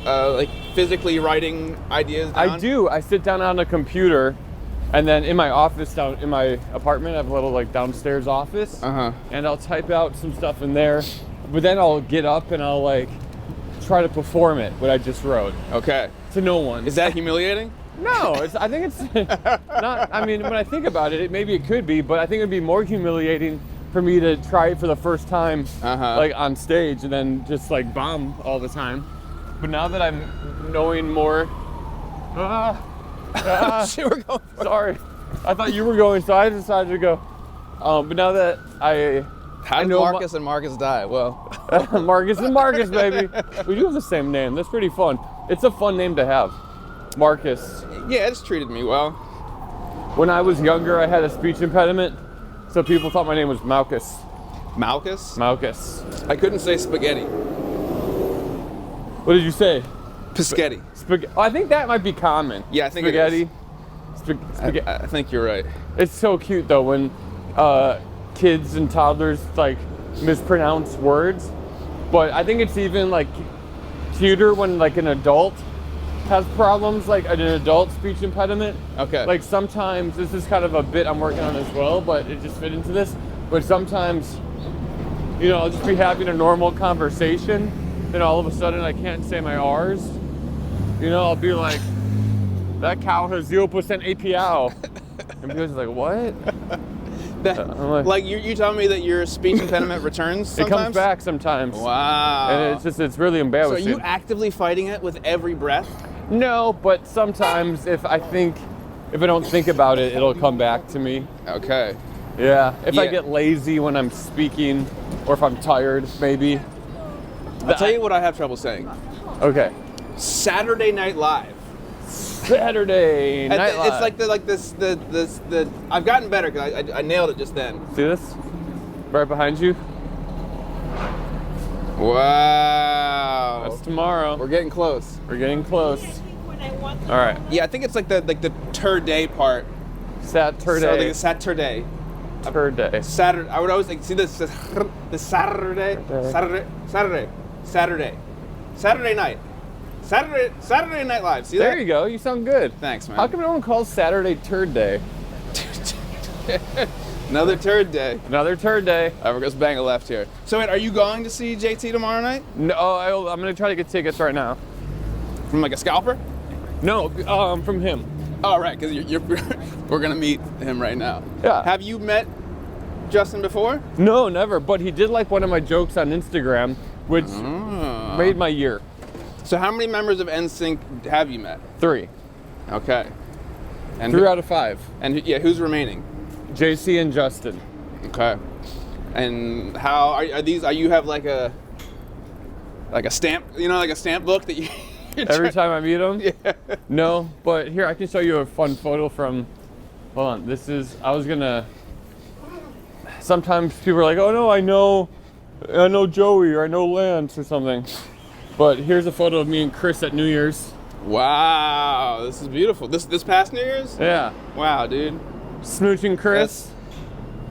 like physically writing ideas down?
I do. I sit down on a computer, and then in my office down in my apartment, I have a little like downstairs office. And I'll type out some stuff in there, but then I'll get up and I'll like try to perform it, what I just wrote,
Okay.
to no one.
Is that humiliating?
No, I think it's not. I mean, when I think about it, maybe it could be, but I think it'd be more humiliating for me to try it for the first time, like on stage, and then just like bomb all the time. But now that I'm knowing more,
Shit, we're going for it.
sorry, I thought you were going, so I decided to go. But now that
How did
know
Marcus and Marcus die? Well,
Marcus and Marcus, baby, we do have the same name. That's pretty fun. It's a fun name to have, Marcus.
yeah, it's treated me well.
When I was younger, I had a speech impediment, so people thought my name was Malchus.
Malchus?
Malchus.
I couldn't say spaghetti.
What did you say?
Pischetti.
Oh, I think that might be common.
Yeah, I think
spaghetti.
it is.
Spaghetti.
I think you're right.
It's so cute though when kids and toddlers like mispronounce words, but I think it's even like cuter when like an adult has problems, like an adult speech impediment.
Okay.
Like sometimes, this is kind of a bit I'm working on as well, but it just fit into this. But sometimes, I'll just be having a normal conversation, then all of a sudden I can't say my R's. I'll be like, that cow has 0% APL. And people's like, what? I'm
Like you telling me that your speech impediment returns sometimes?
It comes back sometimes.
Wow.
And it's really
So are
embarrassing.
you actively fighting it with every breath?
No, but sometimes if I don't think about it, it'll come back to me.
Okay.
Yeah. If I
Yeah.
get lazy when I'm speaking, or if I'm tired, maybe.
I'll tell you what I have trouble saying.
Okay.
Saturday Night Live.
Saturday Night Live.
It's like the I've gotten better because I nailed it just then.
See this? Right behind you.
Wow.
That's tomorrow.
We're getting close.
We're getting close. All right.
Yeah, I think it's like the today part.
Saturday.
So like Saturday.
Third day.
Saturday. I would always like see this Saturday night. Saturday Night Live. See that?
There you go. You sound good.
Thanks, man.
How come no one calls Saturday Turd Day?
Another turd day.
Another turd day.
All right, let's bang a left here. So wait, are you going to see JT tomorrow night?
No, I'm gonna try to get tickets right now.
From like a scalper?
No, from him.
Oh, right, because we're gonna meet him right now.
Yeah.
Have you met Justin before?
No, never. But he did like one of my jokes on Instagram, which made my year.
So how many members of NSYNC have you met?
3.
Okay. And
3 out of 5.
And yeah, who's remaining?
JC and Justin.
Okay. And how are these? Are you have like a stamp? You know, like a stamp book that you.
Every time I meet him?
Yeah.
No, but here I can show you a fun photo from. Hold on. This is. I was gonna. Sometimes people are like, "Oh no, I know Joey or I know Lance or something." But here's a photo of me and Chris at New Year's.
Wow, this is beautiful. This past New Year's?
Yeah.
Wow, dude.
Smooching Chris.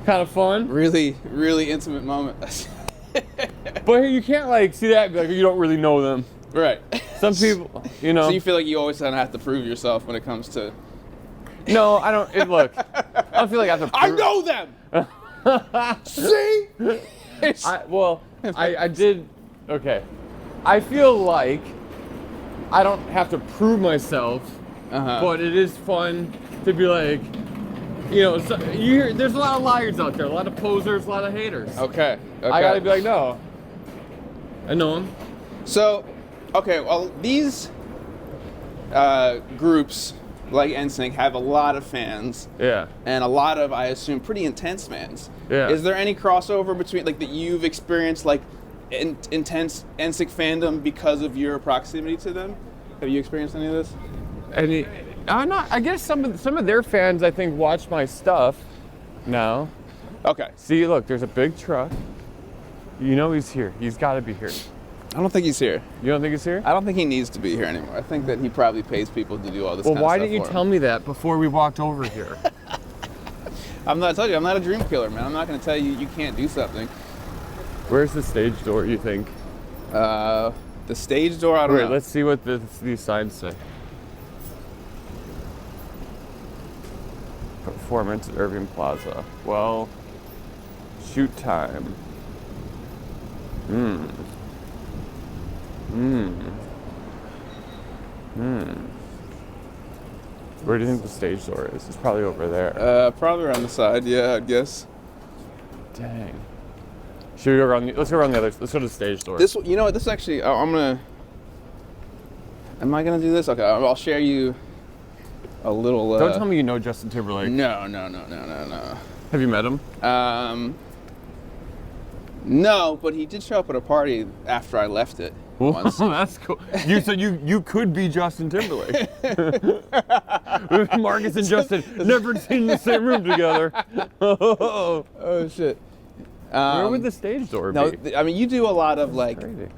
Kind of fun.
Really, really intimate moment.
But you can't like see that and be like you don't really know them.
Right.
Some people, you know.
So you feel like you always kind of have to prove yourself when it comes to.
No, I don't. Look, I don't feel like I have to.
I know them. See?
I did. Okay. I feel like I don't have to prove myself, but it is fun to be like, you know, there's a lot of liars out there, a lot of posers, a lot of haters.
Okay.
I gotta be like, no, I know them.
So, okay, well, these groups like NSYNC have a lot of fans.
Yeah.
And a lot of, I assume, pretty intense fans.
Yeah.
Is there any crossover between, like, that you've experienced, like, intense NSYNC fandom because of your proximity to them? Have you experienced any of this?
I guess some of their fans, I think, watch my stuff now.
Okay.
See, look, there's a big truck. You know he's here. He's got to be here.
I don't think he's here.
You don't think he's here?
I don't think he needs to be here anymore. I think that he probably pays people to do all this
Well,
kind of
why
stuff
didn't you
for
tell
him.
me that before we walked over here?
I'm not telling you, I'm not a dream killer, man. I'm not going to tell you you can't do something.
Where's the stage door, you think?
The stage door, I don't know.
Let's see what these signs say. Performance at Irving Plaza. Well, shoot time. Where do you think the stage door is? It's probably over there.
Probably around the side, yeah, I guess.
Dang. Should we go around? Let's go around the other. Let's go to the stage door.
This, you know what? This actually, I'm gonna. Am I gonna do this? Okay, I'll share you a little.
Don't tell me you know Justin Timberlake.
No.
Have you met him?
No, but he did show up at a party after I left it once.
That's cool. You could be Justin Timberlake. Marcus and Justin never seen in the same room together.
Oh shit.
Where would the stage door be?
No, I mean you do a lot of like
Crazy.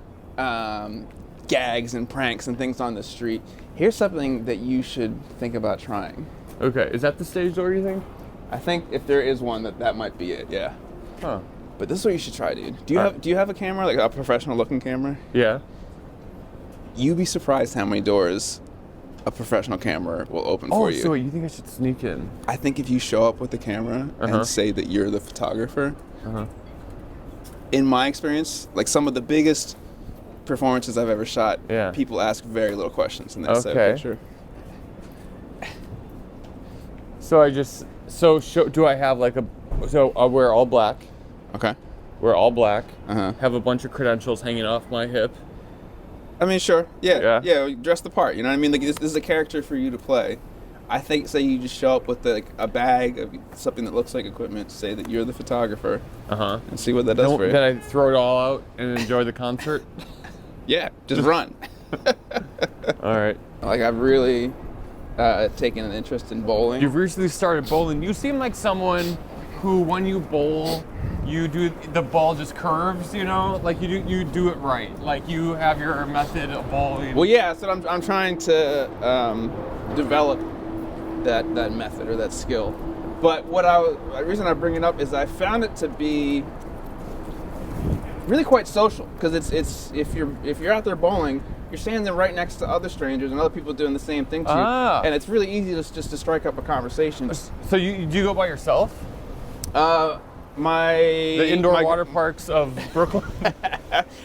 gags and pranks and things on the street. Here's something that you should think about trying.
Okay, is that the stage door, you think?
I think if there is one, that might be it. Yeah.
Huh.
But this is what you should try, dude. Do you have a camera, like a professional looking camera?
Yeah.
You'd be surprised how many doors a professional camera will open for you.
Oh, so you think I should sneak in?
I think if you show up with the camera and say that you're the photographer, in my experience, like some of the biggest performances I've ever shot, people ask very little questions and they say a picture.
So do I have like I'll wear all black.
Okay.
Wear all black. Have a bunch of credentials hanging off my hip.
I mean, sure. Yeah. Dress the part. You know what I mean? Like this is a character for you to play. I think, say you just show up with a bag of something that looks like equipment, say that you're the photographer, and see what that does for you.
Then I throw it all out and enjoy the concert.
Yeah, just run.
All right.
Like I've really taken an interest in bowling.
You've recently started bowling. You seem like someone who, when you bowl, the ball just curves. You know, like you do it right. Like you have your method of bowling.
Well, yeah. So I'm trying to develop that method or that skill. But the reason I bring it up is I found it to be really quite social, because it's if you're out there bowling, you're standing right next to other strangers and other people doing the same thing to you, and it's really easy just to strike up a conversation.
So do you go by yourself?
The
indoor water parks of Brooklyn.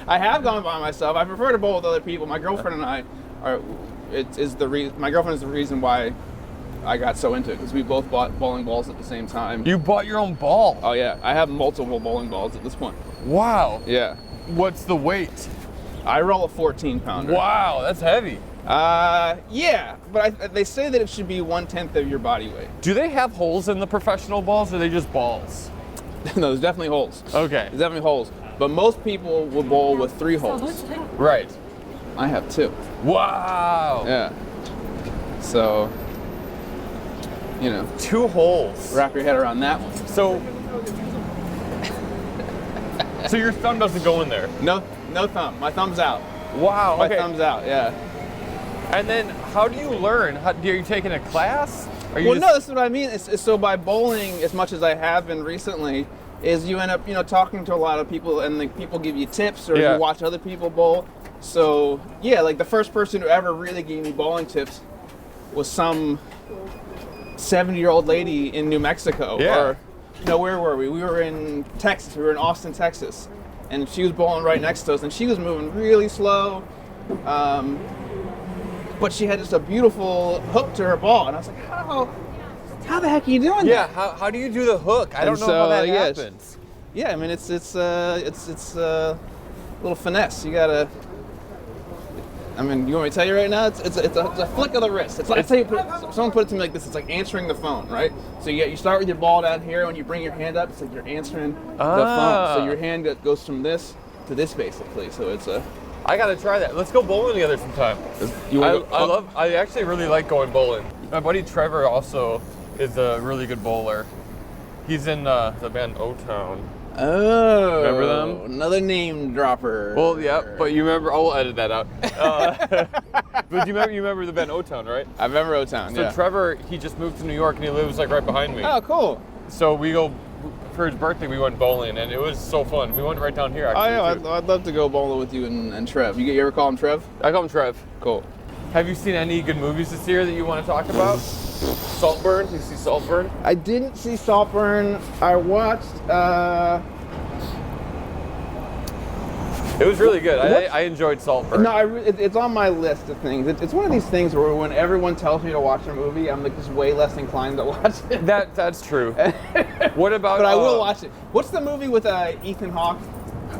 I have gone by myself. I prefer to bowl with other people. My girlfriend and I my girlfriend is the reason why I got so into it, because we both bought bowling balls at the same time.
You bought your own ball?
Oh yeah, I have multiple bowling balls at this point.
Wow.
Yeah.
What's the weight?
I roll a 14-pounder.
Wow, that's heavy.
Yeah, but they say that it should be 1/10 of your body weight.
Do they have holes in the professional balls, or are they just balls?
No, there's definitely holes.
Okay.
There's definitely holes. But most people will bowl with 3 holes.
Right.
I have 2.
Wow.
Yeah. So,
2 holes.
wrap your head around that one.
So your thumb doesn't go in there?
No thumb. My thumb's out.
Wow.
My
okay.
thumb's out, yeah.
And then how do you learn? Are you taking a class?
No, that's what I mean. So by bowling as much as I have been recently, is you end up, talking to a lot of people, and people give you tips, or you watch other people bowl. So yeah, like the first person who ever really gave me bowling tips was some 70-year-old lady in New Mexico.
Yeah.
Or where were we? We were in Texas. We were in Austin, Texas, and she was bowling right next to us, and she was moving really slow. But she had just a beautiful hook to her ball, and I was like, how the heck are you doing that?
Yeah, how do you do the hook? I don't know how that happens.
Yeah, I mean it's a little finesse. You gotta. I mean, you want me to tell you right now? It's a flick of the wrist. It's like someone put it to me like this. It's like answering the phone, right? So you start with your ball down here. When you bring your hand up, it's like you're answering the phone. So your hand goes from this to this basically. So it's a.
I gotta try that. Let's go bowling together sometime. I actually really like going bowling. My buddy Trevor also is a really good bowler. He's in the band O-Town.
Oh,
remember them?
Another name dropper.
Well, yeah, but you remember? I'll edit that out. But you remember the band O-Town, right?
I remember O-Town.
So Trevor, he just moved to New York, and he lives like right behind me.
Oh, cool.
So we go. For his birthday, we went bowling, and it was so fun. We went right down here, actually.
Oh, yeah, I'd love to go bowling with you and Trev. You ever call him Trev?
I call him Trev.
Cool.
Have you seen any good movies this year that you want to talk about? Saltburn? Did you see Saltburn?
I didn't see Saltburn. I watched,
It was really good. I enjoyed Saltburn.
No, it's on my list of things. It's one of these things where when everyone tells me to watch a movie, I'm like just way less inclined to watch it.
That's true. What about?
But I will watch it. What's the movie with Ethan Hawke?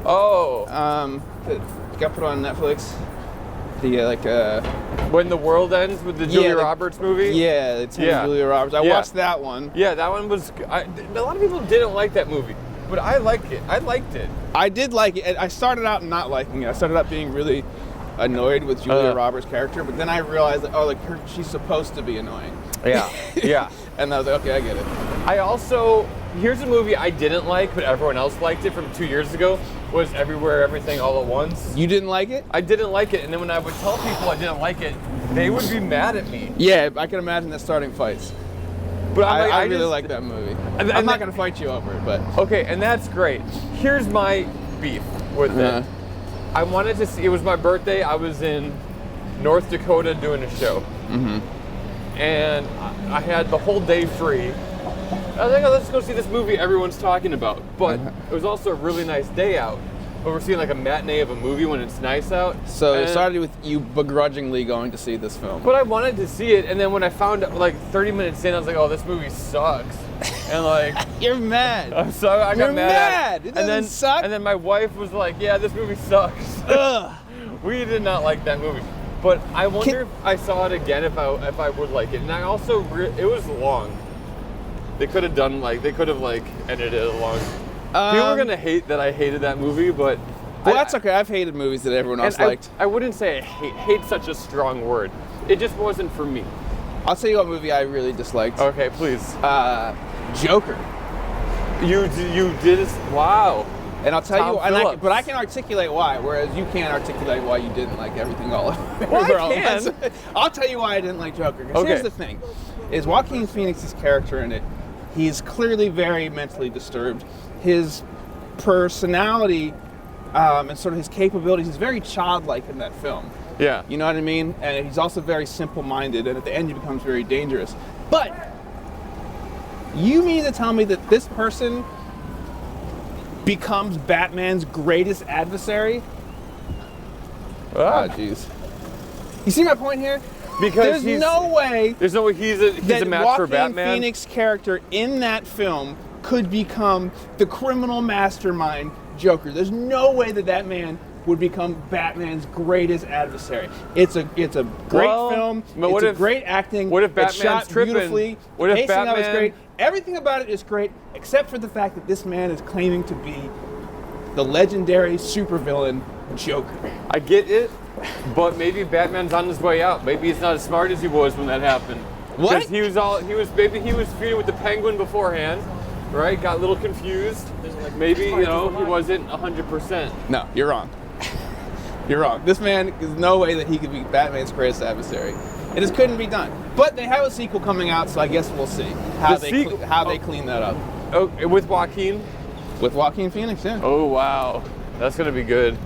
Oh.
That got put on Netflix.
When the World Ends with the Julia Roberts movie.
Yeah, it's Julia Roberts. I watched that one.
Yeah, that one was. A lot of people didn't like that movie, but I liked it. I liked it.
I did like it. I started out not liking it. I started out being really annoyed with Julia Roberts' character, but then I realized that she's supposed to be annoying.
Yeah, yeah.
And I was like, okay, I get it.
Here's a movie I didn't like, but everyone else liked it from 2 years ago, was Everywhere, Everything, All at Once.
You didn't like it?
I didn't like it, and then when I would tell people I didn't like it, they would be mad at me.
Yeah, I can imagine that starting fights.
But
I really like that movie. I'm not going to fight you over it, but...
Okay, and that's great. Here's my beef with it. I wanted to see, it was my birthday, I was in North Dakota doing a show. Mm-hmm. And I had the whole day free. I was like, let's go see this movie everyone's talking about. But it was also a really nice day out. But we're seeing like a matinee of a movie when it's nice out.
So it started with you begrudgingly going to see this film.
But I wanted to see it, and then when I found out, like 30 minutes in, I was like, oh, this movie sucks. And like...
You're mad.
I'm sorry, I got mad at it.
It doesn't suck.
And then my wife was like, yeah, this movie sucks.
Ugh.
We did not like that movie. But I wonder if I saw it again if I would like it. And I also, it was long. They could have edited it along. People are gonna hate that I hated that movie, but
that's okay. I've hated movies that everyone else liked.
I wouldn't say I hate such a strong word. It just wasn't for me.
I'll tell you what movie I really disliked.
Okay, please.
Joker.
You did? Wow.
And I'll tell
Tom
you, but I can articulate why, whereas you can't articulate why you didn't like everything all over.
Well, I can.
I'll tell you why I didn't like Joker. Because
Okay.
here's the thing, is Joaquin Phoenix's character in it He's clearly very mentally disturbed. His personality and sort of his capabilities, he's very childlike in that film.
Yeah.
You know what I mean? And he's also very simple-minded, and at the end he becomes very dangerous. But you mean to tell me that this person becomes Batman's greatest adversary?
Ah.
Oh, jeez. You see my point here?
Because
there's no way
he's a match for Batman.
Joaquin Phoenix character in that film could become the criminal mastermind Joker. There's no way that man would become Batman's greatest adversary. It's a great film. It's great acting.
What if
Batman's
Batman's
shot
tripping?
beautifully.
What if
Pacing of it's
Batman-
great. Everything about it is great, except for the fact that this man is claiming to be the legendary supervillain Joker.
I get it, but maybe Batman's on his way out. Maybe he's not as smart as he was when that happened.
What?
Because he was feuding with the Penguin beforehand, right? Got a little confused. Maybe, he wasn't 100%.
No, you're wrong. You're wrong. This man, there's no way that he could be Batman's greatest adversary. It just couldn't be done. But they have a sequel coming out, so I guess we'll see how they clean that up.
Oh, with Joaquin?
With Joaquin Phoenix, yeah.
Oh, wow. That's going to be good.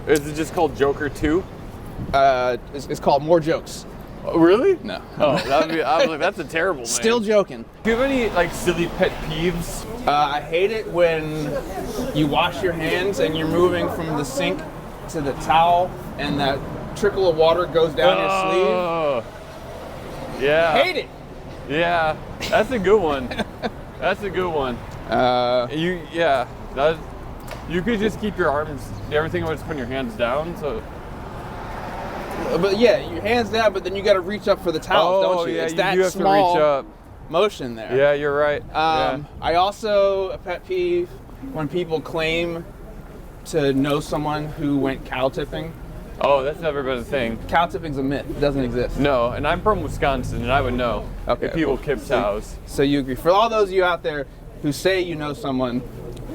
Is it just called Joker 2?
It's called More Jokes.
Oh, really?
No.
Oh, I was like, that's a terrible name.
Still joking.
Do you have any, silly pet peeves?
I hate it when you wash your hands and you're moving from the sink to the towel and that trickle of water goes down your sleeve.
Yeah.
Hate it.
Yeah, that's a good one. That's a good one. You could just keep your arms, everything was putting your hands down, so.
But yeah, your hands down, but then you got to reach up for the towel, don't you?
Yeah,
it's
you
that
do have
small
to reach up.
motion there.
Yeah, you're right.
I also, a pet peeve, when people claim to know someone who went cow tipping.
Oh, that's never been a thing.
Cow tipping's a myth. It doesn't exist.
No, and I'm from Wisconsin, and I would know if people kip cows.
So you agree. For all those of you out there who say you know someone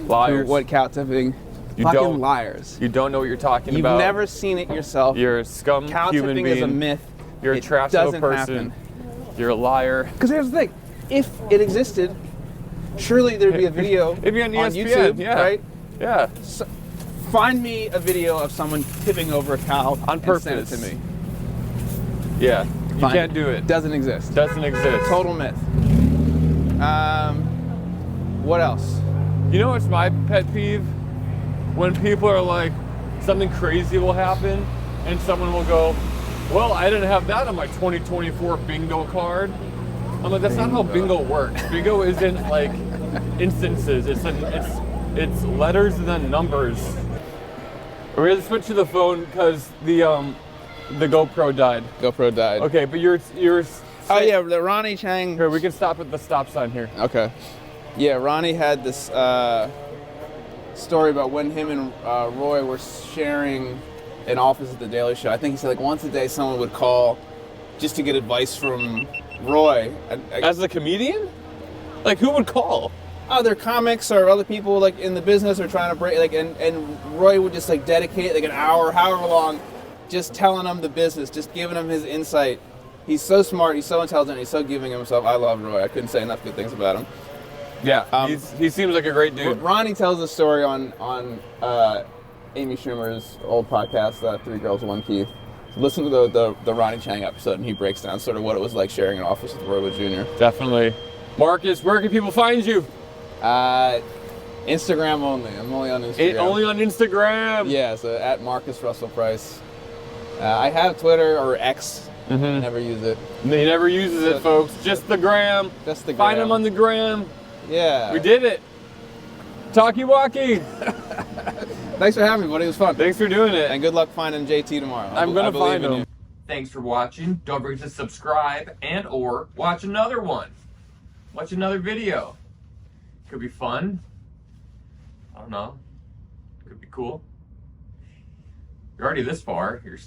Liars.
who went cow tipping,
You
fucking
don't.
liars.
You don't know what you're talking
You've
about.
never seen it yourself.
You're a scum
Cow
human
tipping
being.
is a myth.
You're a
It
trash little
doesn't
person.
happen.
You're a liar.
Because here's the thing. If it existed, surely there'd be a video
It'd be on ESPN,
YouTube,
yeah.
right?
Yeah.
So, find me a video of someone tipping over a cow
On purpose.
and send it to me.
Yeah. You
Fine.
can't do it.
Doesn't exist.
Doesn't exist.
Total myth. What else?
You know what's my pet peeve? When people are like, something crazy will happen, and someone will go, well, I didn't have that on my 2024 bingo card. I'm like, that's not how bingo works. Bingo isn't like instances. It's letters and then numbers. We're gonna switch to the phone because the GoPro died.
GoPro died.
Okay, but you're.
Oh yeah, the Ronnie Chang.
Here, we can stop at the stop sign here.
Okay. Yeah, Ronnie had this story about when him and Roy were sharing an office at the Daily Show. I think he said like once a day someone would call just to get advice from Roy.
As a comedian? Like, who would call?
Other comics or other people like in the business are trying to break like and Roy would just like dedicate like an hour, however long, just telling them the business, just giving them his insight. He's so smart, he's so intelligent, he's so giving himself. I love Roy. I couldn't say enough good things about him.
Yeah, he seems like a great dude.
Ronnie tells a story on Amy Schumer's old podcast, Three Girls, One Keith. Listen to the Ronnie Chang episode, and he breaks down sort of what it was like sharing an office with Roy Wood Jr.
Definitely. Marcus, where can people find you?
Instagram only. I'm only on Instagram.
Only on Instagram?
Yeah, so at Marcus Russell Price. I have Twitter or X. I never use it.
He never uses it, folks. Just the gram.
Just the gram.
Find him on the gram.
Yeah.
We did it. Talkie walkie.
Thanks for having me, buddy. It was fun.
Thanks for doing it.
And good luck finding JT tomorrow.
I'm going
I
to
believe
find
in
him.
you.
Thanks for watching. Don't forget to subscribe and or watch another one. Watch another video. Could be fun. I don't know. Could be cool. You're already this far. You're